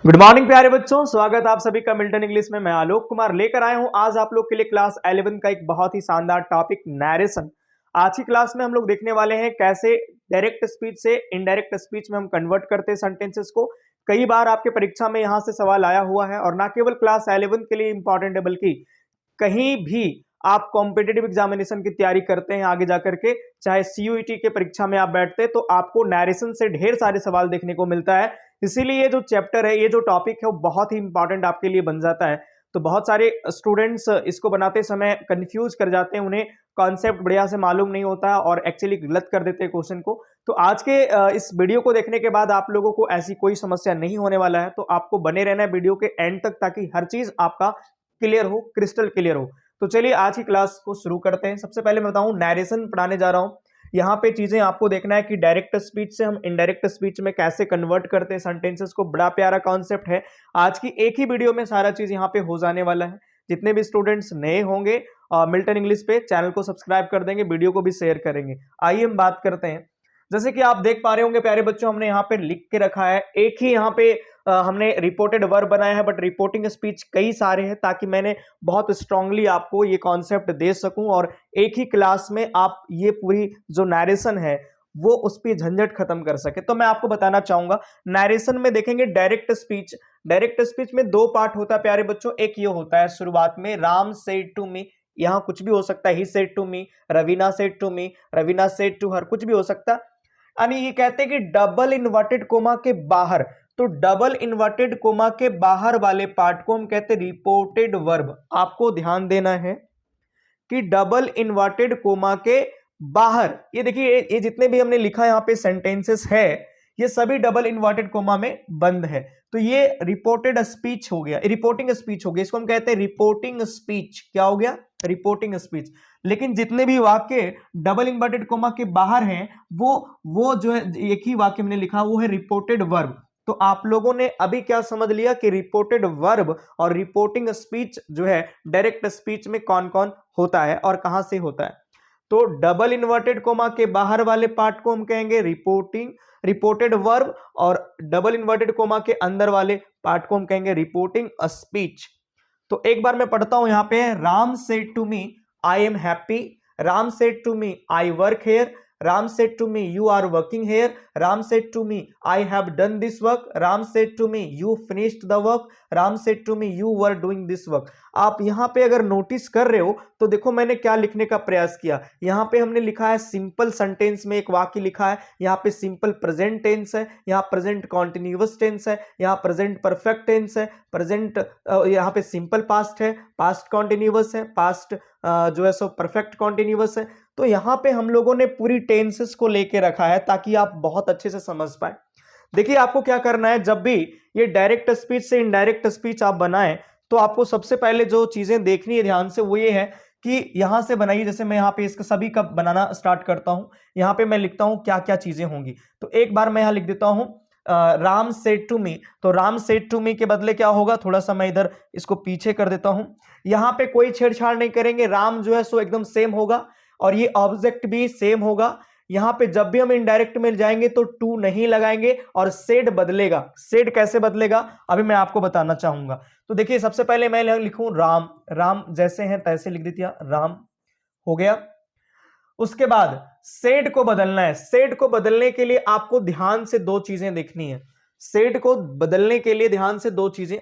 Good morning प्यारे बच्चों, स्वागत आप सभी का मिल्टन इंग्लिश में। मैं आलोक कुमार लेकर आया हूं आज आप लोग के लिए क्लास 11 का एक बहुत ही शानदार टॉपिक नैरेशन। आज की क्लास में हम लोग देखने वाले हैं कैसे डायरेक्ट स्पीच से इनडायरेक्ट स्पीच में हम कन्वर्ट करते हैं सेंटेंसेस को। कई बार आपके परीक्षा में यहां से सवाल आया हुआ है और ना केवल क्लास 11 के लिए इंपॉर्टेंट है बल्कि कहीं भी आप कॉम्पिटेटिव एग्जामिनेशन की तैयारी करते हैं आगे जाकर के, चाहे सीयूईटी के परीक्षा में आप बैठते हैं तो आपको नैरेशन से ढेर सारे सवाल देखने को मिलता है। इसीलिए ये जो चैप्टर है, ये जो टॉपिक है वो बहुत ही इंपॉर्टेंट आपके लिए बन जाता है। तो बहुत सारे स्टूडेंट्स इसको बनाते समय कंफ्यूज कर जाते हैं, उन्हें कॉन्सेप्ट बढ़िया से मालूम नहीं होता और एक्चुअली गलत कर देते हैं क्वेश्चन को। तो आज के इस वीडियो को देखने के बाद आप लोगों को ऐसी कोई समस्या नहीं होने वाला है। तो आपको बने रहना है वीडियो के एंड तक ताकि हर चीज आपका क्लियर हो, क्रिस्टल क्लियर हो। तो चलिए आज की क्लास को शुरू करते हैं। सबसे पहले मैं बताऊं, नैरेशन पढ़ाने जा रहा हूं। यहाँ पे चीजें आपको देखना है कि डायरेक्ट स्पीच से हम इनडायरेक्ट स्पीच में कैसे कन्वर्ट करते हैं सेंटेंसेस को। बड़ा प्यारा कॉन्सेप्ट है, आज की एक ही वीडियो में सारा चीज यहाँ पे हो जाने वाला है। जितने भी स्टूडेंट्स नए होंगे मिल्टन इंग्लिश पे चैनल को सब्सक्राइब कर देंगे, वीडियो को भी शेयर करेंगे। आइए हम बात करते हैं। जैसे कि आप देख पा रहे होंगे प्यारे बच्चों, हमने यहाँ पे लिख के रखा है, एक ही यहाँ पे हमने रिपोर्टेड वर्ब बनाया है, बट रिपोर्टिंग स्पीच कई सारे हैं ताकि मैंने बहुत स्ट्रांगली आपको ये कॉन्सेप्ट दे सकूं और एक ही क्लास में आप ये पूरी जो नैरेशन है वो उस पर झंझट खत्म कर सके। तो मैं आपको बताना चाहूंगा, नैरेशन में देखेंगे डायरेक्ट स्पीच। डायरेक्ट स्पीच में दो पार्ट होता है प्यारे बच्चों। एक ये होता है शुरुआत में, राम सेड टू मी, यहाँ कुछ भी हो सकता है, he said to me, Raveena said to me, Raveena said to her, कुछ भी हो सकता है। यानी ये कहते हैं कि डबल इन्वर्टेड कोमा के बाहर, तो डबल इन्वर्टेड कोमा के बाहर वाले पार्ट को हम कहते हैं रिपोर्टेड वर्ब। आपको ध्यान देना है कि डबल इन्वर्टेड कोमा के बाहर, ये देखिए ये जितने भी हमने लिखा यहाँ पे सेंटेंसेस है ये सभी डबल इन्वर्टेड कोमा में बंद है। तो ये रिपोर्टेड स्पीच हो गया, रिपोर्टिंग स्पीच हो गया, इसको हम कहते हैं रिपोर्टिंग स्पीच। क्या हो गया? Reporting speech. लेकिन जितने भी वाक्य डबल इन्वर्टेड कोमा के बाहर हैं वो जो है, एक ही वाक्य हमने लिखा वो है रिपोर्टेड वर्ब। तो आप लोगों ने अभी क्या समझ लिया कि रिपोर्टेड वर्ब और रिपोर्टिंग स्पीच जो है डायरेक्ट स्पीच में कौन कौन होता है और कहां से होता है। तो डबल इन्वर्टेड कोमा के बाहर वाले पार्ट को हम कहेंगे रिपोर्टेड वर्ब, और डबल इन्वर्टेड कोमा के अंदर वाले पार्ट को हम कहेंगे रिपोर्टिंग स्पीच। तो एक बार मैं पढ़ता हूं यहाँ पे, Ram said to me I am happy, Ram said to me I work here, Ram said to me you are working here, Ram said to me I have done this work, Ram said to me you finished the work, Ram said to me you were doing this work. आप यहाँ पे अगर notice कर रहे हो तो देखो मैंने क्या लिखने का प्रयास किया। यहाँ पे हमने लिखा है सिंपल सेंटेंस में एक वाक्य लिखा है, यहाँ पे सिंपल प्रेजेंट टेंस है, यहाँ प्रेजेंट कॉन्टिन्यूअस टेंस है, यहाँ प्रेजेंट परफेक्ट टेंस है, प्रेजेंट यहाँ पे सिंपल पास्ट है, पास्ट कॉन्टिन्यूअस है, पास्ट जो है सो परफेक्ट कॉन्टिन्यूअस है। तो यहाँ पे हम लोगों ने पूरी टेंसेस को लेके रखा है ताकि आप बहुत अच्छे से समझ पाए। देखिए आपको क्या करना है, जब भी ये डायरेक्ट स्पीच से इनडायरेक्ट स्पीच आप बनाएं तो आपको सबसे पहले जो चीजें देखनी है ध्यान से वो ये है कि यहां से बनाइए। जैसे मैं यहाँ पे इसका सभी का बनाना स्टार्ट करता हूं, यहाँ पे मैं लिखता हूं क्या क्या चीजें होंगी। तो एक बार मैं यहाँ लिख देता हूं राम सेड टू मी, तो राम सेड टू मी के बदले क्या होगा, थोड़ा सा मैं इधर इसको पीछे कर देता हूं। यहाँ पे कोई छेड़छाड़ नहीं करेंगे, राम जो है सो एकदम सेम होगा और ये ऑब्जेक्ट भी सेम होगा। यहां पे जब भी हम इनडायरेक्ट में जाएंगे तो टू नहीं लगाएंगे और सेड बदलेगा। सेड कैसे बदलेगा अभी मैं आपको बताना चाहूंगा। तो देखिए सबसे पहले मैं लिखूं राम, राम जैसे हैं तैसे लिख देती, राम हो गया। उसके बाद सेड को बदलना है। सेड को बदलने के लिए आपको ध्यान से दो चीजें देखनी है। सेड को बदलने के लिए ध्यान से दो चीजें,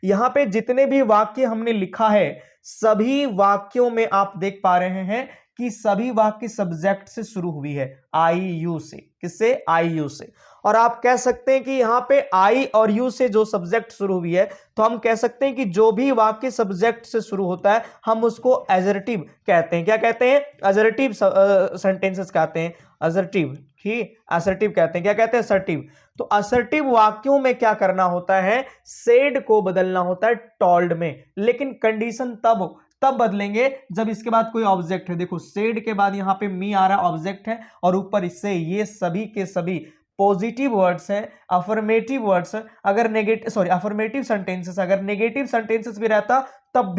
यहां पे जितने भी वाक्य हमने लिखा है सभी वाक्यों में आप देख पा रहे हैं कि सभी वाक्य सब्जेक्ट से शुरू हुई है, आई यू से। किससे? आई यू से। और आप कह सकते हैं कि यहां पे आई और यू से जो सब्जेक्ट शुरू हुई है तो हम कह सकते हैं कि जो भी वाक्य सब्जेक्ट से शुरू होता है हम उसको एजर्टिव कहते हैं। क्या कहते हैं? एजर्टिव सेंटेंसेस कहते हैं, असर्टिव ही असर्टिव कहते हैं। क्या कहते हैं? असर्टिव। तो असर्टिव वाक्यों में क्या करना होता है, सेड को बदलना होता है टॉल्ड में। लेकिन कंडीशन तब बदलेंगे जब इसके बाद कोई ऑब्जेक्ट है। देखो सेड के बाद यहां पे मी आ रहा ऑब्जेक्ट है और ऊपर इससे ये सभी के सभी पॉजिटिव वर्ड्स हैं, अफर्मेटिव वर्ड्स। अगर अफर्मेटिव सेंटेंसेस, अगर नेगेटिव सेंटेंसेस भी रहता तब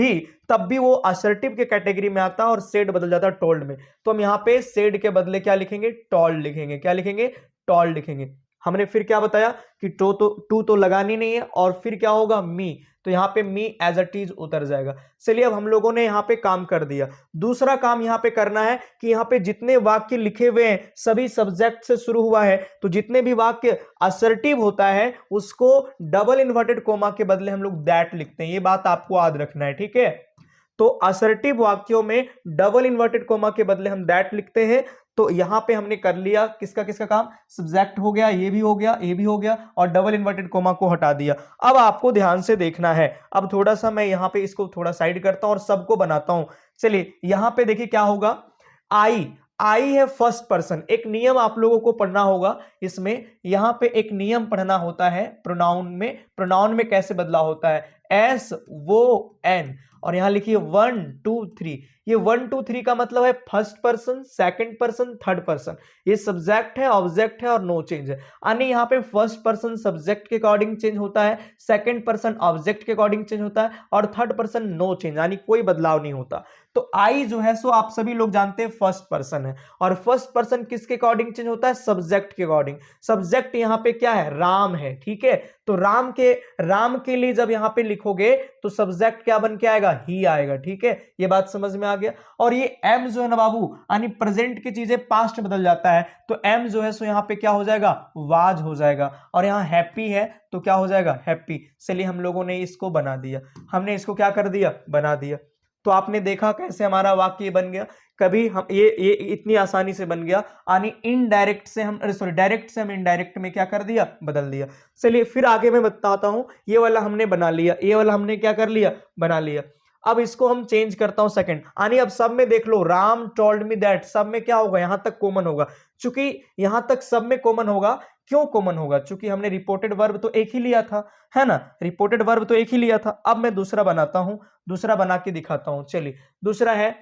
भी वो असर्टिव के कैटेगरी में आता और सेड बदल जाता टोल्ड में। तो हम यहाँ पे सेड के बदले क्या लिखेंगे? टॉल्ड लिखेंगे। क्या लिखेंगे? टॉल्ड लिखेंगे। हमने फिर क्या बताया कि टू तो लगानी नहीं है, और फिर क्या होगा मी, तो यहाँ पे मी एज इट इज उतर जाएगा। चलिए अब हम लोगों ने यहाँ पे काम कर दिया। दूसरा काम यहाँ पे करना है कि यहाँ पे जितने वाक्य लिखे हुए हैं सभी सब्जेक्ट से शुरू हुआ है, तो जितने भी वाक्य असर्टिव होता है उसको डबल इन्वर्टेड कोमा के बदले हम लोग दैट लिखते हैं, ये बात आपको याद रखना है, ठीक है। तो असर्टिव वाक्यों में डबल इन्वर्टेड कोमा के बदले हम दैट लिखते हैं। तो यहां पे हमने कर लिया किसका किसका काम, सब्जेक्ट हो गया, ये भी हो गया, ये भी हो गया, और डबल इन्वर्टेड कोमा को हटा दिया। अब आपको ध्यान से देखना है, अब थोड़ा सा मैं यहां पे इसको थोड़ा साइड करता हूं और सबको बनाता हूं। चलिए यहां पे देखिए क्या होगा, आई है फर्स्ट पर्सन। एक नियम आप लोगों को पढ़ना होगा इसमें, यहां पे एक नियम पढ़ना होता है प्रोनाउन में कैसे बदला होता है, एस वो एन, और यहां लिखिए 1 2 3। ये 1 2 3 का मतलब है first person, second person, third person. ये सब्जेक्ट है, ऑब्जेक्ट है और नो चेंज है। यानी यहाँ पे फर्स्ट पर्सन सब्जेक्ट के अकॉर्डिंग चेंज होता है, सेकंड पर्सन ऑब्जेक्ट के अकॉर्डिंग चेंज होता है, और थर्ड पर्सन नो चेंज, यानी कोई बदलाव नहीं होता। तो आई जो है सो आप सभी लोग जानते हैं फर्स्ट पर्सन है, और फर्स्ट पर्सन किसके अकॉर्डिंग चेंज होता है, सब्जेक्ट के अकॉर्डिंग। सब्जेक्ट यहाँ पे क्या है, राम है, ठीक है। तो राम के लिए जब यहां पे लिखोगे तो सब्जेक्ट क्या बन के आएगा, ही आएगा, ठीक है। ये बात समझ में आ गया। और ये एम जो है ना बाबू, यानी प्रेजेंट की चीजें पास्ट में बदल जाता है, तो एम जो है सो यहां पे क्या हो जाएगा, वाज हो जाएगा। और यहां हैप्पी है तो क्या हो जाएगा, हैप्पी। चलिए हम लोगों ने इसको बना दिया, हमने इसको क्या कर दिया, बना दिया। तो आपने देखा कैसे हमारा वाक्य बन गया, कभी हम ये इतनी आसानी से बन गया, यानी इनडायरेक्ट से हम डायरेक्ट से हम इनडायरेक्ट में क्या कर दिया, बदल दिया। चलिए फिर आगे मैं बताता हूं, ये वाला हमने बना लिया, ये वाला हमने क्या कर लिया, बना लिया। अब इसको हम चेंज करता हूं सेकंड, यानी अब सब में देख लो, राम टोल्ड मी दैट, सब में क्या होगा, यहां तक कॉमन होगा। चूंकि यहां तक सब में कॉमन होगा, क्यों कॉमन होगा, चूंकि हमने रिपोर्टेड वर्ब तो एक ही लिया था, है ना, रिपोर्टेड वर्ब तो एक ही लिया था। अब मैं दूसरा बनाता हूं, दूसरा बना के दिखाता हूं। चलिए दूसरा है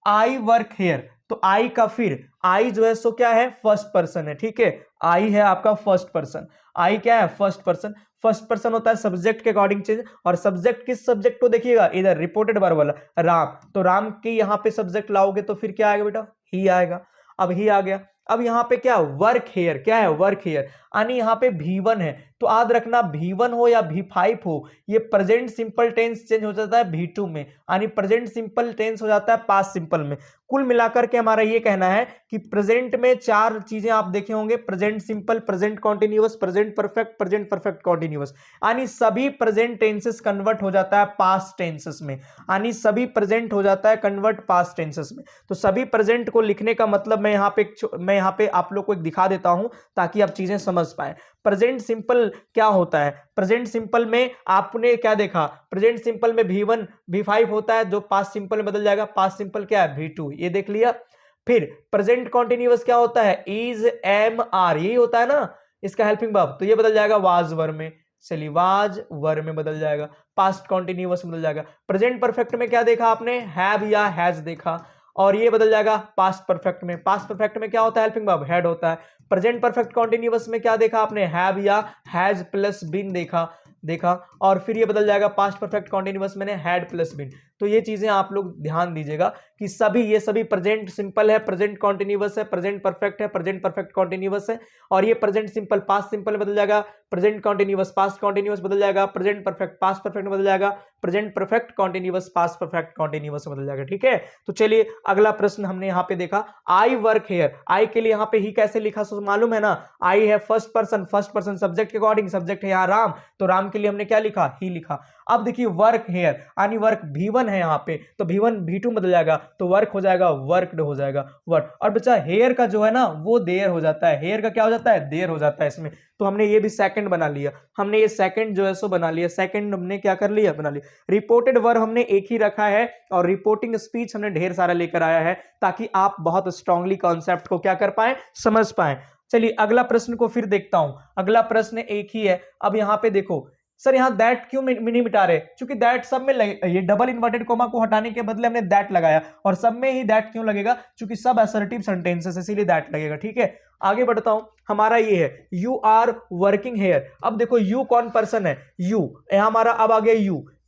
आई वर्क हेयर, तो आई का फिर आई जो है सो क्या है, फर्स्ट पर्सन है, ठीक है। आई है आपका फर्स्ट पर्सन, आई क्या है, फर्स्ट पर्सन। फर्स्ट पर्सन होता है सब्जेक्ट के अकॉर्डिंग चेंज, और सब्जेक्ट किस सब्जेक्ट को देखिएगा, इधर रिपोर्टेड वर्ब वाला राम, तो राम की यहां पे सब्जेक्ट लाओगे तो फिर क्या आएगा बेटा, ही आएगा। अब ही आ गया। अब यहां पे क्या, वर्क हेयर, क्या है, वर्क हेयर, यानी यहां पे V1 है, तो याद रखना V1 हो या V5 हो, ये प्रेजेंट सिंपल टेंस चेंज हो जाता है V2 में, यानी प्रेजेंट सिंपल टेंस हो जाता है पास्ट सिंपल में। कुल मिलाकर के हमारा ये कहना है कि प्रेजेंट में चार चीजें आप देखे होंगे, present simple, present continuous, present perfect continuous, यानी सभी प्रेजेंट टेंसेस कन्वर्ट हो जाता है पास्ट टेंसेस में, यानी सभी प्रेजेंट हो जाता है कन्वर्ट पास्ट टेंसेस में। तो सभी प्रेजेंट को लिखने का मतलब मैं यहाँ पे आप लोग को एक दिखा देता हूं ताकि आप चीजें समझ पाए। प्रेजेंट सिंपल क्या होता है, प्रेजेंट सिंपल में आपने क्या देखा, प्रेजेंट सिंपल में V1 V5 होता है जो पास्ट सिंपल में बदल जाएगा, पास्ट सिंपल क्या है, V2, ये देख लिया। फिर प्रेजेंट कॉन्टिन्यूअस क्या होता है, इज एम आर, यही होता है ना इसका हेल्पिंग वर्ब, तो ये बदल जाएगा वाज वर्ब में। चलिए वाज वर्ब में बदल जाएगा, पास्ट कॉन्टिन्यूअस में बदल जाएगा। प्रेजेंट परफेक्ट में क्या देखा आपने, हैव या हैज देखा, और ये बदल जाएगा पास्ट परफेक्ट में। पास्ट परफेक्ट में क्या होता है, हेल्पिंग वर्ब हैड होता है। प्रेजेंट परफेक्ट कॉन्टिन्यूअस में क्या देखा आपने, हैव या हैज प्लस बीन देखा, और फिर ये बदल जाएगा पास्ट परफेक्ट कॉन्टिन्यूअस में हैड प्लस बीन। तो ये चीजें आप लोग ध्यान दीजिएगा कि ये सभी प्रेजेंट सिंपल है, प्रेजेंट कॉन्टिन्यूअस है, प्रेजेंट परफेक्ट है, प्रेजेंट परफेक्ट कॉन्टिन्यूअस है, और ये प्रेजेंट सिंपल पास्ट सिंपल में बदल जाएगा, प्रेजेंट कॉन्टिन्यूअस पास्ट कॉन्टिन्यूअस बदल जाएगा, प्रेजेंट परफेक्ट पास्ट परफेक्ट में बदल जाएगा, present perfect continuous past perfect continuous में बदल जाएगा, ठीक है। तो चलिए अगला प्रश्न हमने यहाँ पे देखा, आई वर्क हेयर, आई के लिए यहाँ पे ही कैसे लिखा सो मालूम है ना, आई है फर्स्ट पर्सन सब्जेक्ट के अकॉर्डिंग, सब्जेक्ट है यहाँ राम, तो राम के लिए हमने क्या लिखा, ही लिखा। अब देखिए वर्क हेयर, यानी वर्क V1 है यहाँ पे, तो V1 V2 बदल जाएगा, तो वर्क हो जाएगा वर्कड हो जाएगा, वर्क। और बच्चा हेयर का जो है ना वो देर हो जाता है, हेयर का क्या हो जाता है, देर हो जाता है इसमें, तो हमने ये भी सेकंड बना लिया, हमने ये सेकंड जो है सो बना लिया, सेकंड हमने क्या कर लिया, बना लिया। रिपोर्टेड वर्ब हमने एक ही रखा है, और रिपोर्टिंग स्पीच हमने ढेर सारा लेकर आया है ताकि आप बहुत स्ट्रांगली कॉन्सेप्ट को क्या कर पाए, समझ पाए। चलिए अगला प्रश्न को फिर देखता हूं, अगला प्रश्न एक ही है। अब यहां पे देखो सर, यहां दैट क्यों नहीं मिटा रहे, क्योंकि दैट सब में ये डबल इन्वर्टेड कोमा को हटाने के बदले हमने दैट लगाया, और सब में ही दैट क्यों लगेगा, क्योंकि सब असर्टिव सेंटेंसेस इसीलिए दैट लगेगा, ठीक है। आगे बढ़ता हूं, हमारा ये है यू आर वर्किंग हेयर। अब देखो यू कौन पर्सन है, यू, यहां हमारा अब आ गया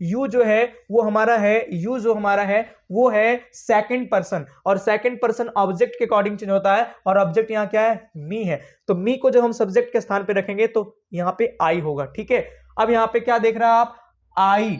यू जो है वो हमारा है, यू जो हमारा है वो है सेकंड पर्सन, और सेकंड पर्सन ऑब्जेक्ट के अकॉर्डिंग चेंज होता है, और ऑब्जेक्ट यहाँ क्या है, मी है। तो मी को जब हम सब्जेक्ट के स्थान पे रखेंगे तो यहाँ पे आई होगा, ठीक है। अब यहाँ पे क्या देख रहा है आप, आई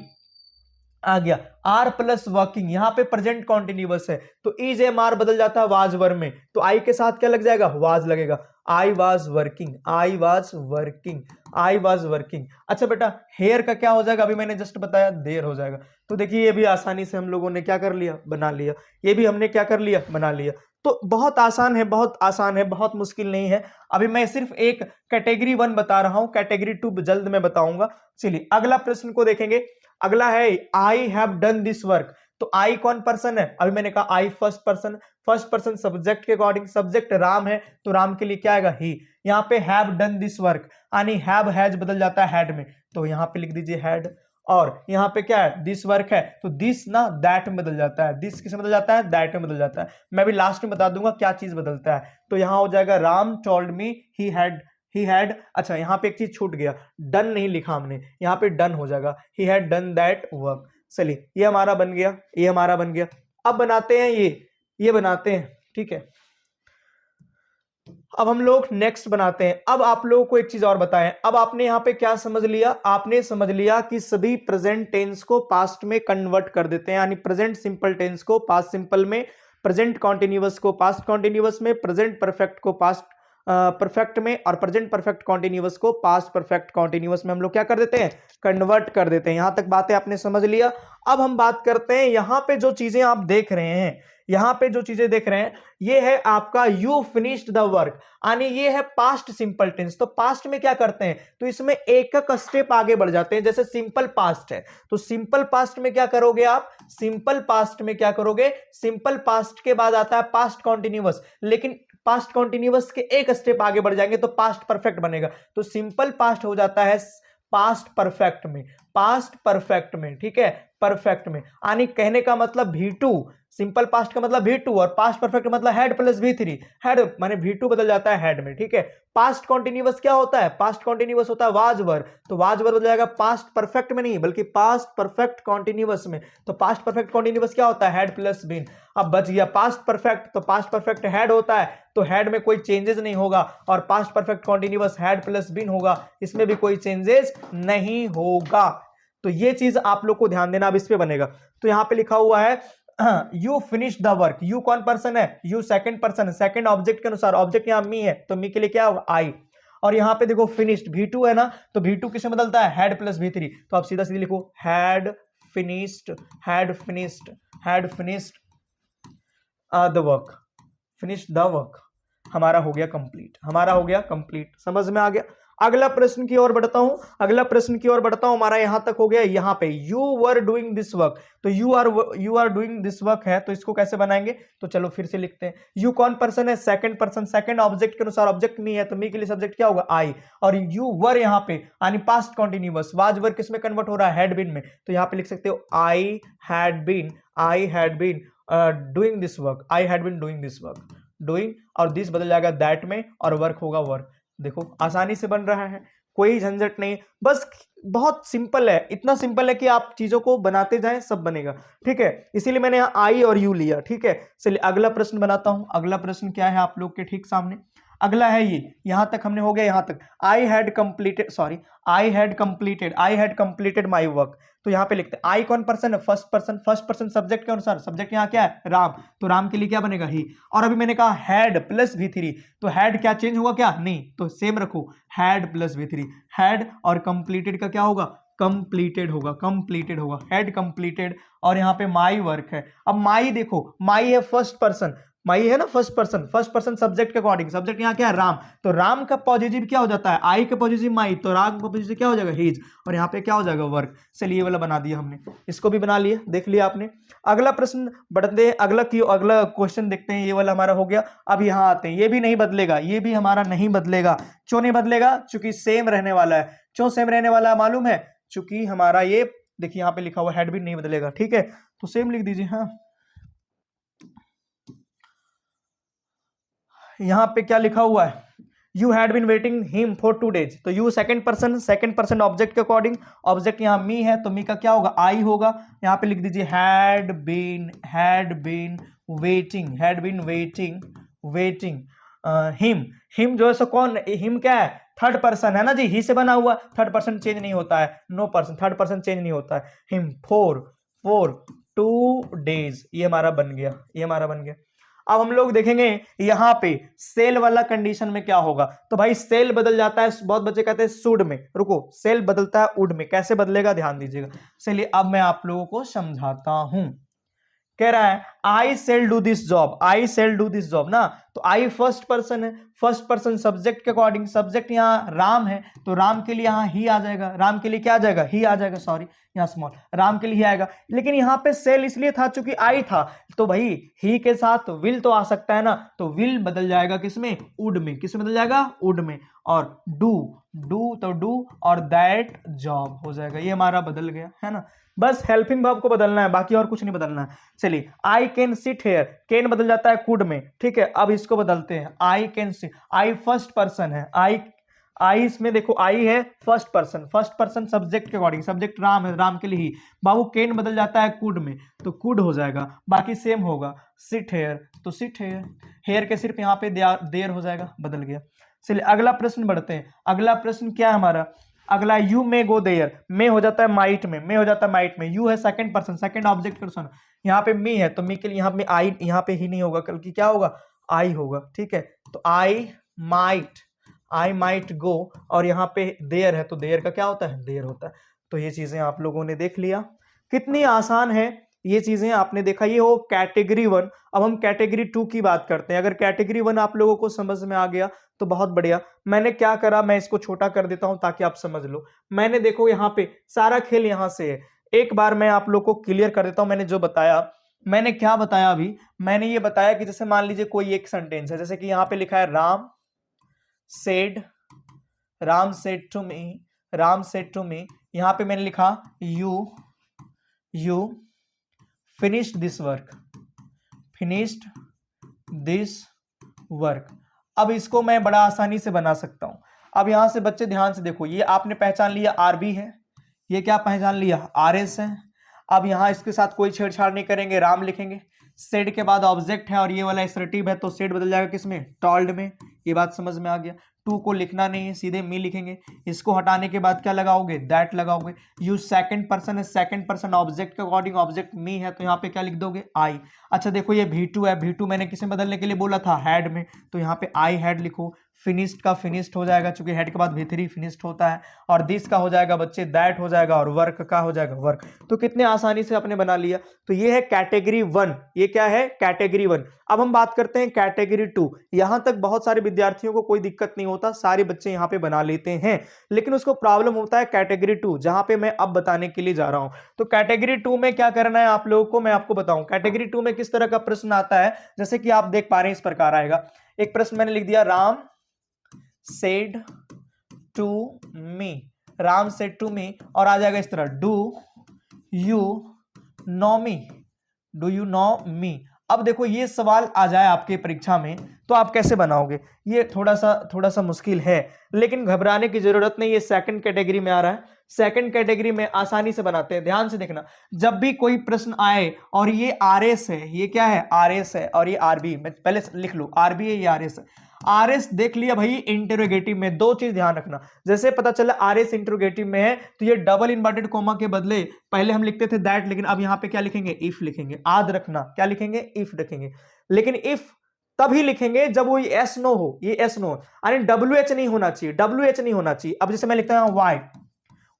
आ गया, आर प्लस वर्किंग, यहां पे प्रेजेंट कॉन्टिन्यूअस है तो इज एम आर बदल जाता है वाज वर में, तो आई के साथ क्या लग जाएगा, वाज लगेगा। I was working, I was working, I was working. अच्छा बेटा हेयर का क्या हो जाएगा, अभी मैंने जस्ट बताया, देर हो जाएगा। तो देखिए ये भी आसानी से हम लोगों ने क्या कर लिया, बना लिया, ये भी हमने क्या कर लिया, बना लिया। तो बहुत आसान है, बहुत आसान है, बहुत मुश्किल नहीं है। अभी मैं सिर्फ एक कैटेगरी 1 बता रहा हूं, कैटेगरी 2 जल्द में बताऊंगा। चलिए अगला प्रश्न को देखेंगे। अगला है I have done this work, तो आई कौन पर्सन है, अभी मैंने कहा I first person, first person subject के अकॉर्डिंग, सब्जेक्ट राम है तो राम के लिए क्या आएगा, ही। यहाँ पे हैव डन दिस वर्क, यानी हैव हैज बदल जाता है हैड में, तो यहाँ पे लिख दीजिए हैड। और यहाँ पे क्या है, दिस वर्क है तो दिस ना दैट में बदल जाता है, दिस किस में बदल जाता है, दैट में बदल जाता है। मैं भी लास्ट में बता दूंगा क्या चीज बदलता है। तो यहाँ हो जाएगा Ram told me he had. अच्छा यहाँ पे एक चीज छूट गया, डन नहीं लिखा हमने, यहाँ पे डन हो जाएगा, he had done that work. चलिए ये हमारा बन गया, ये हमारा बन गया। अब बनाते हैं ये बनाते हैं, ठीक है। अब हम लोग नेक्स्ट बनाते हैं। अब आप लोगों को एक चीज और बताएं, अब आपने यहाँ पे क्या समझ लिया, आपने समझ लिया कि सभी प्रेजेंट टेंस को पास्ट में कन्वर्ट कर देते हैं, यानी प्रेजेंट सिंपल टेंस को पास्ट सिंपल में, प्रेजेंट कॉन्टिन्यूअस को पास्ट कॉन्टिन्यूअस में, प्रेजेंट परफेक्ट को पास्ट परफेक्ट में, और प्रेजेंट परफेक्ट कॉन्टिन्यूअस को पास्ट परफेक्ट कॉन्टिन्यूअस में हम लोग क्या कर देते हैं, कन्वर्ट कर देते हैं। यहां तक बातें आपने समझ लिया। अब हम बात करते हैं, यहां पे जो चीजें आप देख रहे हैं, यहां पे जो चीजें देख रहे हैं, ये है आपका यू फिनिश्ड द वर्क, यानी ये है पास्ट सिंपल टेंस। तो पास्ट में क्या करते हैं, तो इसमें एक एक स्टेप आगे बढ़ जाते हैं। जैसे सिंपल पास्ट है तो सिंपल पास्ट में क्या करोगे आप, सिंपल पास्ट में क्या करोगे, सिंपल पास्ट के बाद आता है पास्ट कॉन्टिन्यूअस, लेकिन पास्ट कॉन्टिन्यूअस के एक स्टेप आगे बढ़ जाएंगे तो पास्ट परफेक्ट बनेगा। तो सिंपल पास्ट हो जाता है पास्ट परफेक्ट में, पास्ट परफेक्ट में, ठीक है, परफेक्ट में। यानी कहने का मतलब V2, सिंपल पास्ट का मतलब V2 और पास्ट परफेक्ट मतलब हेड प्लस V3, हेड माने V2 बदल जाता है हेड में, ठीक है। पास्ट कॉन्टिन्यूअस क्या होता है, पास्ट कॉन्टिन्यूअस होता है वाज वर, तो वाज वर बदल जाएगा पास्ट परफेक्ट में नहीं बल्कि पास्ट परफेक्ट कॉन्टिन्यूअस में। तो पास्ट परफेक्ट कॉन्टिन्यूअस क्या होता है, हेड प्लस बीन। अब बच गया पास्ट परफेक्ट, तो पास्ट परफेक्ट हेड होता है तो हेड में कोई चेंजेस नहीं होगा, और past perfect continuous had plus been होगा, इसमें भी कोई चेंजेस नहीं होगा। तो ये चीज आप लोग को ध्यान देना, अब इस पे बनेगा। तो यहां पे लिखा हुआ है you finish the work, you कौन पर्सन है, यू सेकंड पर्सन है, सेकंड ऑब्जेक्ट के अनुसार, ऑब्जेक्ट यहां मी है तो मी के लिए क्या होगा, आई। और यहां पे देखो फिनिश्ड V2 है ना, तो V2 किसमें बदलता है, हेड प्लस V3, तो आप सीधा सीधा लिखो had finished, had finished, had finished the work, finished the work, हमारा हो गया कंप्लीट, हमारा हो गया कंप्लीट। समझ में आ गया। अगला प्रश्न की ओर बढ़ता हूं, अगला प्रश्न की ओर बढ़ता हूं। हमारा यहां तक हो गया, यहां पे you were doing this work, तो you are doing this work है, तो इसको कैसे बनाएंगे, तो चलो फिर से लिखते हैं। यू कौन पर्सन है, सेकंड पर्सन, सेकंड ऑब्जेक्ट के अनुसार, ऑब्जेक्ट मी है तो मी के लिए सब्जेक्ट क्या होगा, आई। और यू वर यहां पे यानी पास्ट कॉन्टिन्यूअस, वाज वर किसमें कन्वर्ट हो रहा है, हैड बीन में, तो यहां पे लिख सकते हो I had been, I had been doing this work, I had been doing this work, doing, और दिस बदल जाएगा दैट में, और वर्क होगा वर्क। देखो आसानी से बन रहा है, कोई झंझट नहीं, बस बहुत सिंपल है, इतना सिंपल है कि आप चीजों को बनाते जाएं सब बनेगा, ठीक है। इसीलिए मैंने यहाँ आई और यू लिया, ठीक है। चलिए अगला प्रश्न बनाता हूं। अगला प्रश्न क्या है आप लोग के ठीक सामने, अगला है ये, यहां तक हमने हो गया, यहां तक I had completed, sorry I had completed my work. तो यहां पे लिखते हैं आई कौन पर्सन है, first person, first person subject के अनुसार, सब्जेक्ट यहां क्या है, राम, तो राम के लिए क्या बनेगा, ही। और अभी मैंने कहा हैड प्लस V3, तो हैड क्या चेंज हुआ क्या, नहीं, तो सेम रखो, हैड प्लस V3, हैड, और कंप्लीटेड का क्या होगा, कंप्लीटेड होगा, कंप्लीटेड होगा, हैड कंप्लीटेड। और यहाँ पे माई वर्क है। अब माई देखो, माई है फर्स्ट पर्सन, माई है ना फर्स्ट पर्सन सब्जेक्ट के अकॉर्डिंग, सब्जेक्ट यहाँ क्या है, राम, तो राम का पॉजिटिव क्या हो जाता है, आई का पॉजिटिव माई, तो राम का पॉजिटिव क्या हो जाएगा, हिज, और यहाँ पे क्या हो जाएगा, वर्क। चलिए ये वाला बना दिया हमने, इसको भी बना लिया, देख लिया आपने। अगला प्रश्न बढ़ते हैं, अगला क्वेश्चन देखते हैं, ये वाला हमारा हो गया। अब यहाँ आते हैं, ये भी नहीं बदलेगा, ये भी हमारा नहीं बदलेगा। क्यों नहीं बदलेगा, चूंकि सेम रहने वाला है। क्यों सेम रहने वाला है मालूम है, चूंकि हमारा ये देखिए यहाँ पे लिखा हुआ हेड भी नहीं बदलेगा, ठीक है, तो सेम लिख दीजिए। हाँ यहां पे क्या लिखा हुआ है, you had been waiting him for 2 days, तो यू सेकंड पर्सन ऑब्जेक्ट के अकॉर्डिंग, ऑब्जेक्ट यहाँ मी है तो मी का क्या होगा, आई होगा। यहाँ पे लिख दीजिए हैड बीन वेटिंग हिम जो है सो कौन, हिम क्या है, थर्ड पर्सन है ना जी, ही से बना हुआ, थर्ड पर्सन चेंज नहीं होता है, no person, third person change नहीं होता है। हिम फॉर 2 days, ये हमारा बन गया। अब हम लोग देखेंगे यहां पे सेल वाला कंडीशन में क्या होगा, तो भाई सेल बदल जाता है, बहुत बच्चे कहते हैं शुड में, रुको, सेल बदलता है वुड में, कैसे बदलेगा ध्यान दीजिएगा। चलिए अब मैं आप लोगों को समझाता हूं। कह रहा है आई सेल डू दिस जॉब ना, तो आई फर्स्ट पर्सन है, फर्स्ट पर्सन सब्जेक्ट के अकॉर्डिंग, सब्जेक्ट यहाँ राम है तो राम के लिए यहाँ ही आ जाएगा, राम के लिए क्या आ जाएगा, ही आ जाएगा, सॉरी यहाँ स्मॉल, राम के लिए ही आएगा। लेकिन यहाँ पे सेल इसलिए था चूंकि आई था, तो भाई ही के साथ विल तो आ सकता है ना, तो विल बदल जाएगा किसमें, वुड में, किसमें बदल जाएगा, वुड में। और डू और दैट जॉब हो जाएगा, ये हमारा बदल गया है ना। बस हेल्पिंग वर्ब को बदलना है, बाकी और कुछ नहीं बदलना है। चलिए I can sit here, can बदल जाता है कुड में, ठीक है। अब इसको बदलते हैं, I can sit, I first person है, आई इसमें देखो आई है फर्स्ट पर्सन सब्जेक्ट के अकॉर्डिंग, सब्जेक्ट राम है, राम के लिए ही, बाबू कैन बदल जाता है कुड में तो कुड हो जाएगा, बाकी सेम होगा। सिट हेयर तो सिट हेयर, हेयर के सिर्फ यहाँ पे देर हो जाएगा, बदल गया। चलिए अगला प्रश्न बढ़ते हैं। अगला प्रश्न क्या है हमारा, अगला यू मे गो देयर, मे हो जाता है माइट में, यू है second person, second object person, यहाँ पे मी है तो मी के लिए यहाँ पे आई, यहाँ पे ही नहीं होगा, कल की क्या होगा, आई होगा, ठीक है। तो आई माइट गो, और यहाँ पे देयर है तो देयर का क्या होता है, देयर होता है। तो ये चीजें आप लोगों ने देख लिया, कितनी आसान है ये चीजें आपने देखा, ये हो कैटेगरी 1। अब हम कैटेगरी 2 की बात करते हैं। अगर कैटेगरी 1 आप लोगों को समझ में आ गया तो बहुत बढ़िया। मैंने क्या करा, मैं इसको छोटा कर देता हूं ताकि आप समझ लो। मैंने देखो यहाँ पे सारा खेल यहां से है, एक बार मैं आप लोग को क्लियर कर देता हूं। मैंने जो बताया, मैंने क्या बताया अभी, मैंने ये बताया कि जैसे मान लीजिए कोई एक सेंटेंस है, जैसे कि यहाँ पे लिखा है राम सेड टू मी, यहाँ पे मैंने लिखा यू फिनिश्ड दिस वर्क। अब इसको मैं बड़ा आसानी से बना सकता हूं। अब यहां से बच्चे ध्यान से देखो, ये आपने पहचान लिया आरबी है, ये क्या पहचान लिया, आरएस है। अब यहां इसके साथ कोई छेड़छाड़ नहीं करेंगे, राम लिखेंगे। सेड के बाद ऑब्जेक्ट है और ये वाला एसर्टिव है तो सेड बदल जाएगा किसमें, टॉल्ड में। ये बात समझ में आ गया। टू को लिखना नहीं है, सीधे मी लिखेंगे। इसको हटाने के बाद क्या लगाओगे, दैट लगाओगे। यू सेकंड पर्सन है, सेकंड पर्सन ऑब्जेक्ट के अकॉर्डिंग, ऑब्जेक्ट मी है तो यहाँ पे क्या लिख दोगे, आई। अच्छा देखो ये V2 है, V2 मैंने किसे बदलने के लिए बोला था, हैड में, तो यहाँ पे आई हैड लिखो। फिनिश्ड का फिनिश्ड हो जाएगा चूंकि हेड के बाद V3 फिनिश्ड होता है, और दिस का हो जाएगा बच्चे दैट हो जाएगा, और वर्क का हो जाएगा वर्क। तो कितने आसानी से आपने बना लिया। तो ये है कैटेगरी 1, ये क्या है, कैटेगरी 1। अब हम बात करते हैं कैटेगरी 2। यहां तक बहुत सारे विद्यार्थियों को कोई दिक्कत नहीं होता, सारे बच्चे यहां पे बना लेते हैं, लेकिन उसको प्रॉब्लम होता है कैटेगरी 2, जहां पे मैं अब बताने के लिए जा रहा हूं। तो कैटेगरी 2 में क्या करना है आप लोगों को, मैं आपको बताऊं। कैटेगरी 2 में किस तरह का प्रश्न आता है, जैसे कि आप देख पा रहे हैं, इस प्रकार आएगा। एक प्रश्न मैंने लिख दिया, राम सेड टू मी, और आ जाएगा इस तरह, डू यू नो मी। अब देखो ये सवाल आ जाए आपके परीक्षा में तो आप कैसे बनाओगे, ये थोड़ा सा मुश्किल है, लेकिन घबराने की जरूरत नहीं। ये सेकंड कैटेगरी में आ रहा है, सेकंड कैटेगरी में आसानी से बनाते हैं। ध्यान से देखना, जब भी कोई प्रश्न आए और ये आरएस है, ये क्या है, आरएस है, और ये आरबी, मैं पहले लिख लूं, आरबी है, ये आरएस है। आरएस देख लिया भाई इंटरोगेटिव में, दो चीज ध्यान रखना। जैसे पता चला आरएस इंटरोगेटिव में है तो ये डबल इन्वर्टेड कोमा के बदले पहले हम लिखते थे दैट, लेकिन अब यहां पे क्या लिखेंगे, इफ लिखेंगे। याद रखना क्या लिखेंगे, इफ लिखेंगे। लेकिन इफ तभी लिखेंगे जब वो एस नो हो, ये एस नो, यानी WH नहीं होना चाहिए, WH नहीं होना चाहिए। अब जैसे मैं लिखता हूं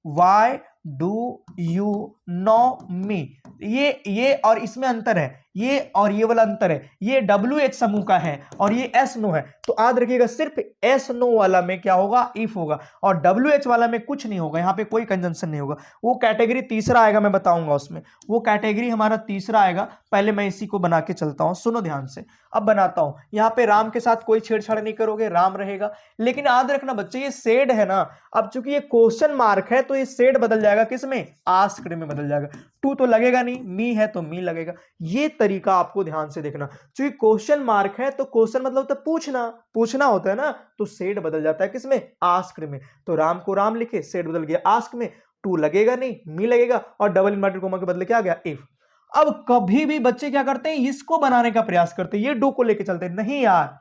वाई डू यू नो मी, ये और इसमें अंतर है, ये और ये वाला अंतर है। ये WH समूह का है और ये S नो है, तो याद रखिएगा सिर्फ S नो वाला में क्या होगा, इफ होगा, और WH वाला में कुछ नहीं होगा, यहां पे कोई कंजंक्शन नहीं होगा। वो कैटेगरी तीसरा आएगा, मैं बताऊंगा उसमें, वो कैटेगरी हमारा तीसरा आएगा। पहले मैं इसी को बना के चलता हूं, सुनो ध्यान से। अब बनाता हूं, यहां पे राम के साथ कोई छेड़छाड़ नहीं करोगे, राम रहेगा। लेकिन याद रखना बच्चे, ये सेड है ना, अब चूंकि ये क्वेश्चन मार्क है तो ये सेड बदल जाएगा किसमें, आस्क्ड में बदल जाएगा। टू तो लगेगा नहीं, मी है तो मी लगेगा। ये तरीका आपको ध्यान से देखना, क्योंकि क्वेश्चन मार्क है तो क्वेश्चन मतलब होता है पूछना, पूछना होता है ना, तो सेड बदल जाता है किसमें, आस्क्ड में। तो राम को राम लिखे, सेड बदल गया आस्क में, टू लगेगा नहीं, मी लगेगा, और डबल इन्वर्टेड कोमा के बदले क्या आ गया, इफ। अब कभी भी बच्चे क्या करते हैं, इसको बनाने का प्रयास करते हैं, ये डू को लेके चलते हैं, नहीं यार,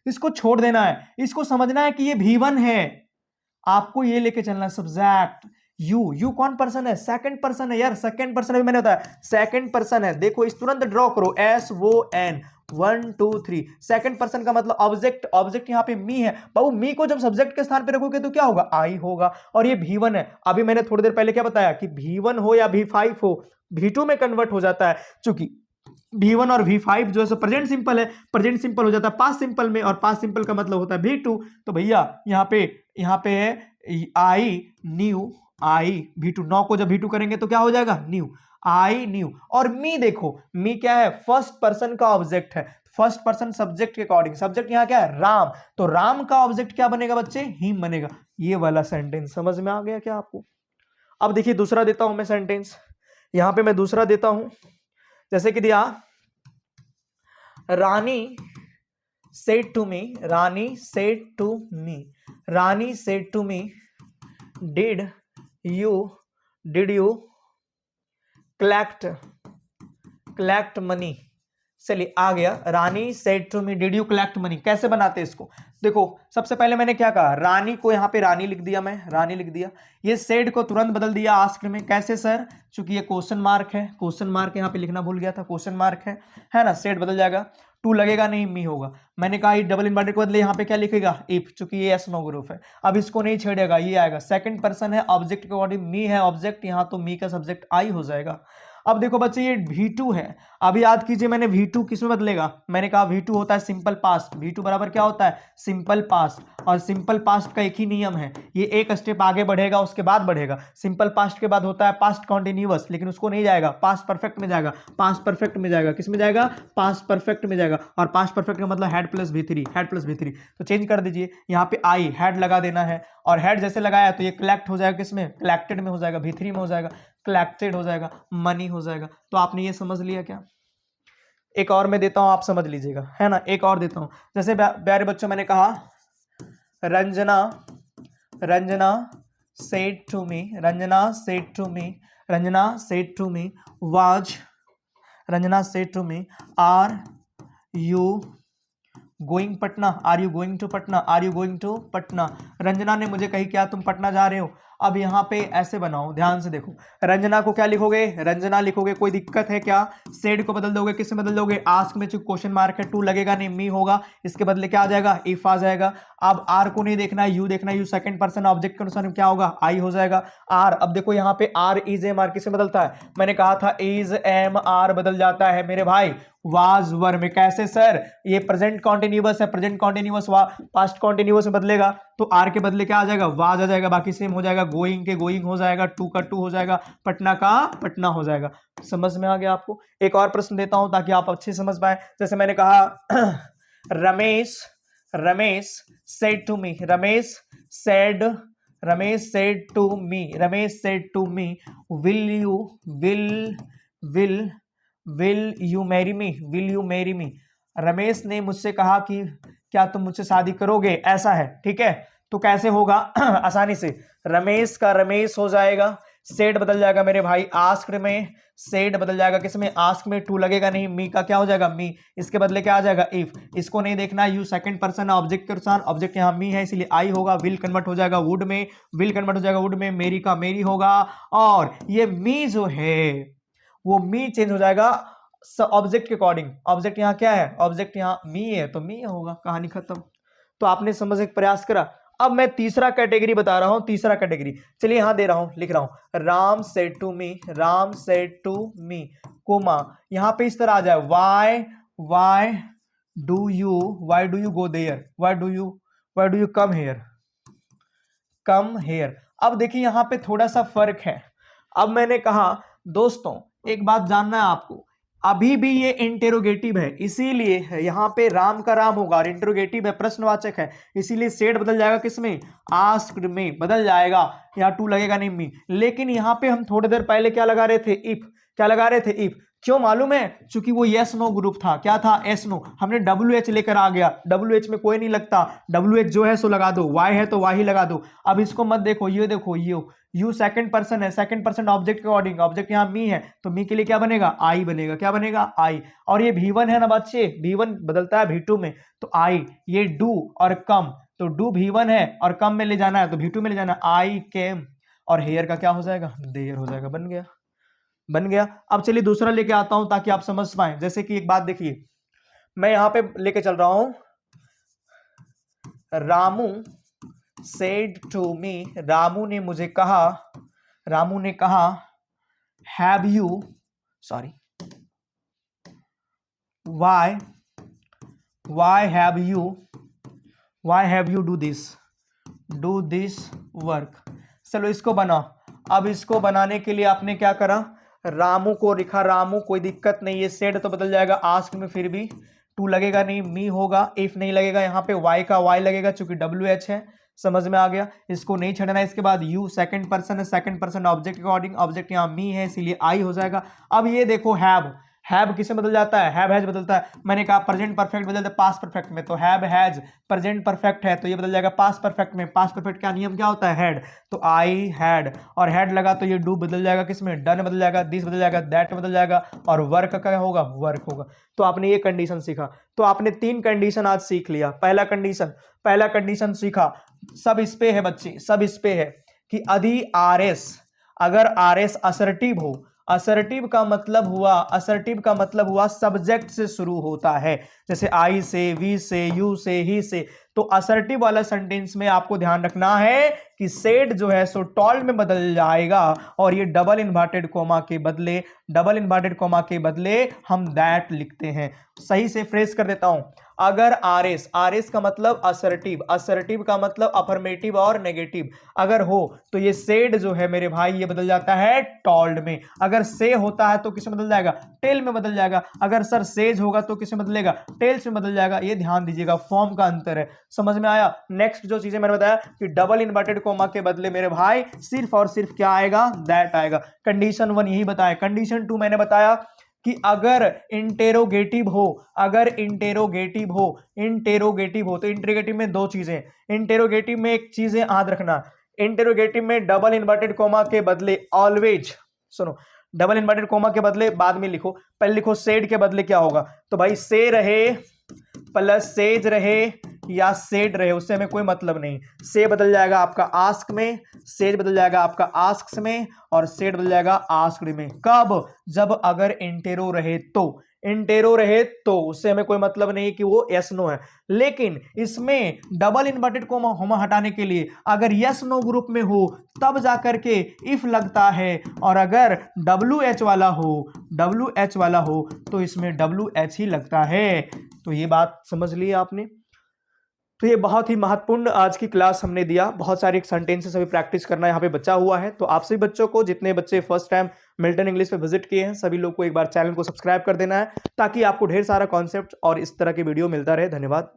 इसको छोड़ देना है, इसको समझना है कि ये V1 है, आपको ये लेके चलना है सब्जेक्ट। यू कौन पर्सन है, सेकंड पर्सन है यार, सेकंड पर्सन अभी मैंने बताया सेकंड पर्सन है। देखो इस तुरंत ड्रॉ करो, SON 1 2 3, सेकंड पर्सन का मतलब ऑब्जेक्ट, ऑब्जेक्ट यहाँ पे मी है बाबू, मी को जब सब्जेक्ट के स्थान पे रखोगे तो क्या होगा, आई होगा, और ये V1 है। अभी मैंने थोड़ी देर पहले क्या बताया कि V1 हो या V5 हो, V2 में कन्वर्ट हो जाता है, चूंकि V1 और V5 जो है प्रेजेंट सिंपल है, प्रेजेंट सिंपल हो जाता है पास्ट सिंपल में, और पास्ट सिंपल का मतलब होता है V2। तो भैया यहाँ पे है आई न्यू, आई V2, 9 को जब V2 करेंगे तो क्या हो जाएगा, न्यू, आई न्यू। और मी देखो, मी क्या है, फर्स्ट पर्सन का ऑब्जेक्ट है, फर्स्ट पर्सन सब्जेक्ट के अकॉर्डिंग, सब्जेक्ट यहाँ क्या है, राम, तो राम का ऑब्जेक्ट क्या बनेगा बच्चे, हिम बनेगा। ये वाला सेंटेंस समझ में आ गया क्या आपको। अब देखिए दूसरा देता हूं मैं सेंटेंस, यहां पे मैं दूसरा देता हूं, जैसे कि दिया, रानी said to me, Rani said to me, Rani said to me, did you collect money। चलिए आ गया, Rani said to me did you collect money. कैसे बनाते हैं इसको, देखो सबसे पहले मैंने क्या कहा, रानी को यहाँ पे रानी लिख दिया, मैं रानी लिख दिया, ये सेड को तुरंत बदल दिया आस्क्ड में। कैसे सर, क्योंकि ये क्वेश्चन मार्क है, क्वेश्चन मार्क यहाँ पे लिखना भूल गया था, क्वेश्चन मार्क है ना, सेड बदल जाएगा, टू लगेगा नहीं, मी होगा। मैंने कहा डबल इन्वर्टेड के बदले यहाँ पे क्या लिखेगा, इफ, चूंकि ये एस नो ग्रुप है, अब इसको नहीं छेड़ेगा, ये आएगा, सेकंड पर्सन है, ऑब्जेक्ट के अकॉर्डिंग मी है ऑब्जेक्ट, यहाँ तो मी का सब्जेक्ट आई हो जाएगा। अब देखो बच्चे ये V2 है, अभी याद कीजिए मैंने V2 किसमें बदलेगा, मैंने कहा V2 होता है सिंपल पास्ट, V2 बराबर क्या होता है, सिंपल पास्ट, और सिंपल पास्ट का एक ही नियम है, ये एक स्टेप आगे बढ़ेगा उसके बाद बढ़ेगा। सिंपल पास्ट के बाद होता है पास्ट कॉन्टिन्यूअस, लेकिन उसको नहीं जाएगा, पास्ट परफेक्ट में जाएगा, पास्ट परफेक्ट में जाएगा, किस में जाएगा, पास्ट परफेक्ट में जाएगा, और पास्ट परफेक्ट का मतलब head plus V3, head plus V3, तो चेंज कर दीजिए, यहाँ पे आई हेड लगा देना है, और हेड जैसे लगाया तो ये कलेक्ट हो जाएगा, किसमें, कलेक्टेड में हो जाएगा, V3 में हो जाएगा, कलेक्टेड हो जाएगा, मनी हो जाएगा। तो आपने ये समझ लिया क्या, एक और मैं देता हूं, आप समझ लीजिएगा, है ना, एक और देता हूं, जैसे प्यारे बच्चों मैंने कहा, Ranjana said to me, Ranjana said to me are you going Patna, are you going to Patna, are you going to Patna. Ranjana ने मुझे कही क्या तुम पटना जा रहे हो। अब यहाँ पे ऐसे बनाओ, ध्यान से देखो, रंजना को क्या लिखोगे, रंजना लिखोगे, कोई दिक्कत है क्या, सेड को बदल दोगे, किससे बदल दोगे, आस्क में, चूंकि क्वेश्चन मार्क है, टू लगेगा नहीं, मी होगा, इसके बदले क्या आ जाएगा, इफ आ जाएगा। अब आर को नहीं देखना है, यू देखना है, यू सेकंड पर्सन ऑब्जेक्ट के अनुसार क्या होगा, आई हो जाएगा, आर। अब देखो यहाँ पे आर इज एम आर किससे बदलता है, मैंने कहा था इज एम आर बदल जाता है मेरे भाई वाज वर में। कैसे सर, ये प्रेजेंट कॉन्टिन्यूअस है, प्रेजेंट कॉन्टिन्यूअस पास्ट कॉन्टिन्यूअस में बदलेगा, तो आर के बदले क्या आ जाएगा, वाज आ जाएगा, बाकी सेम हो जाएगा, गोइंग के गोइंग हो जाएगा, टू का टू हो जाएगा, पटना का पटना हो जाएगा। समझ में आ गया आपको। एक और प्रश्न देता हूं ताकि आप अच्छे समझ पाए, जैसे मैंने कहा Ramesh said to me, Ramesh said to me will you marry me। Ramesh ने मुझसे कहा कि क्या तुम मुझसे शादी करोगे, ऐसा है, ठीक है। तो कैसे होगा आसानी से, रमेश का रमेश हो जाएगा, सेड बदल जाएगा मेरे भाई आस्क्ड में, सेड बदल जाएगा किसमें, आस्क में, टू लगेगा नहीं, मी का क्या हो जाएगा, मी, इसके बदले क्या आ जाएगा, इफ। इसको नहीं देखना, यू सेकंड पर्सन ऑब्जेक्ट के अनुसार, ऑब्जेक्ट यहाँ मी है इसलिए आई होगा, विल कन्वर्ट हो जाएगा वुड में, विल कन्वर्ट हो जाएगा वुड में, मेरी का मेरी होगा, और ये मी जो है वो मी चेंज हो जाएगा ऑब्जेक्ट के अकॉर्डिंग। ऑब्जेक्ट यहाँ क्या है, ऑब्जेक्ट यहाँ मी है तो मी होगा, कहानी खत्म। तो आपने समझने का प्रयास करा। अब मैं तीसरा कैटेगरी बता रहा हूं, तीसरा कैटेगरी, चलिए यहां दे रहा हूं, लिख रहा हूं, Ram said to me comma, यहां पे इस तरह आ जाए, why do you go there, why do you come here. अब देखिए यहां पे थोड़ा सा फर्क है। अब मैंने कहा दोस्तों एक बात जानना है आपको, अभी भी ये इंटेरोगेटिव है, इसीलिए यहां पे राम का राम होगा, और इंटेरोगेटिव है, प्रश्नवाचक है, इसीलिए सेड बदल जाएगा किसमें, आस्क्ड में बदल जाएगा, यहाँ टू लगेगा नहीं, मी। लेकिन यहां पे हम थोड़ी देर पहले क्या लगा रहे थे, इफ, क्या लगा रहे थे, इफ, क्यों मालूम है? क्योंकि वो यस नो ग्रुप था। क्या था? Yes no. हमने डब्ल्यू एच लेकर आ गया, डब्ल्यू एच में कोई नहीं लगता, डब्ल्यू एच जो है सो लगा दो, वाई है तो वाई लगा दो। अब इसको मत देखो, ये देखो, यू सेकंड पर्सन है, सेकंड पर्सन ऑब्जेक्ट के अकॉर्डिंग, ऑब्जेक्ट यहाँ मी है तो मी के लिए क्या बनेगा? आई बनेगा। क्या बनेगा? आई। और ये V1 है ना बच्चे, V1 बदलता है V2 में, तो आई। ये डू और कम, तो डू V1 है और कम में ले जाना है तो V2 में ले जाना है, आई केम। और हेयर का क्या हो जाएगा? देयर हो जाएगा। बन गया, बन गया। अब चलिए दूसरा लेके आता हूं ताकि आप समझ पाए। जैसे कि एक बात देखिए, मैं यहां पे लेके चल रहा हूं, Ramu said to me, Ramu ने मुझे कहा, रामू ने कहा, have you, sorry, why have you do this work. चलो इसको बनाओ। अब इसको बनाने के लिए आपने क्या करा? रामू को लिखा, रामू कोई दिक्कत नहीं है, सेड तो बदल जाएगा, आस्क में फिर भी टू लगेगा नहीं, मी होगा, इफ नहीं लगेगा, यहाँ पे वाई का वाई लगेगा चूंकि डब्ल्यू एच है। समझ में आ गया? इसको नहीं छेड़ना। इसके बाद यू सेकंड पर्सन है, सेकंड पर्सन ऑब्जेक्ट के अकॉर्डिंग, ऑब्जेक्ट यहाँ मी है इसीलिए आई हो जाएगा। अब ये देखो हैव किसे बदल जाता है? हैव हैज बदलता है। मैंने कहा प्रेजेंट परफेक्ट बदलता है पास्ट परफेक्ट में, तो हैव हैज प्रेजेंट परफेक्ट है तो ये बदल जाएगा पास्ट परफेक्ट में। पास्ट परफेक्ट का नियम क्या होता है? हैड, तो आई हैड, और हैड लगा तो ये डू बदल जाएगा किसमें? डन बदल जाएगा, दिस बदल जाएगा, दैट बदल जाएगा, और वर्क का क्या होगा? वर्क होगा। तो आपने ये कंडीशन सीखा। तो आपने 3 कंडीशन आज सीख लिया। पहला कंडीशन सीखा, सब इस पे है बच्चे, सब इस पे है कि यदि आरएस, अगर आरएस असर्टिव हो, असर्टिव का मतलब हुआ सब्जेक्ट से शुरू होता है, जैसे आई से, वी से, यू से, ही से। तो असर्टिव वाला सेंटेंस में आपको ध्यान रखना है कि सेड जो है सो टॉल्ड में बदल जाएगा, और ये डबल इन्वर्टेड कोमा के बदले हम दैट लिखते हैं। सही से फ्रेज कर देता हूं। अगर आरएस का मतलब असर्टिव का मतलब अफर्मेटिव और नेगेटिव अगर हो, तो ये सेड जो है मेरे भाई ये बदल जाता है टॉल्ड में। अगर से होता है तो किसे बदल जाएगा? टेल में बदल जाएगा। अगर सर सेज होगा तो किसे बदलेगा? टेल्स में बदल जाएगा। ये ध्यान दीजिएगा, फॉर्म का अंतर है। समझ में आया? नेक्स्ट जो चीजें मैंने बताया कि डबल इन्वर्टेड कोमा के बदले मेरे भाई सिर्फ और सिर्फ क्या आएगा? दैट आएगा। कंडीशन 1 यही बताया। कंडीशन 2 मैंने बताया कि अगर इंटेरोगेटिव हो तो इंटेरोगेटिव में 2 चीजें, इंटेरोगेटिव में एक चीजें याद रखना, इंटेरोगेटिव में डबल इन्वर्टेड कोमा के बदले ऑलवेज, सुनो, डबल इन्वर्टेड कोमा के बदले बाद में लिखो, पहले लिखो सेड के बदले क्या होगा, तो भाई से रहे प्लस सेज रहे या सेड रहे, उससे हमें कोई मतलब नहीं। से बदल जाएगा आपका आस्क में, सेज बदल जाएगा आपका आस्क में, और सेड बदल जाएगा आस्क्ड में। कब? जब अगर इंटेरो रहे तो उससे हमें कोई मतलब नहीं कि वो यस नो है। लेकिन इसमें डबल इन्वर्टेड कोमा हटाने के लिए अगर यस नो ग्रुप में हो तब जाकर के इफ लगता है, और अगर डब्ल्यू एच वाला हो तो इसमें डब्ल्यू एच ही लगता है। तो ये बात समझ ली आपने। तो ये बहुत ही महत्वपूर्ण आज की क्लास हमने दिया। बहुत सारे सेंटेंसेस अभी प्रैक्टिस करना यहाँ पे बचा हुआ है। तो आप सभी बच्चों को, जितने बच्चे फर्स्ट टाइम मिल्टन इंग्लिश पे विजिट किए हैं, सभी लोग को एक बार चैनल को सब्सक्राइब कर देना है ताकि आपको ढेर सारा कॉन्सेप्ट और इस तरह के वीडियो मिलता रहे। धन्यवाद।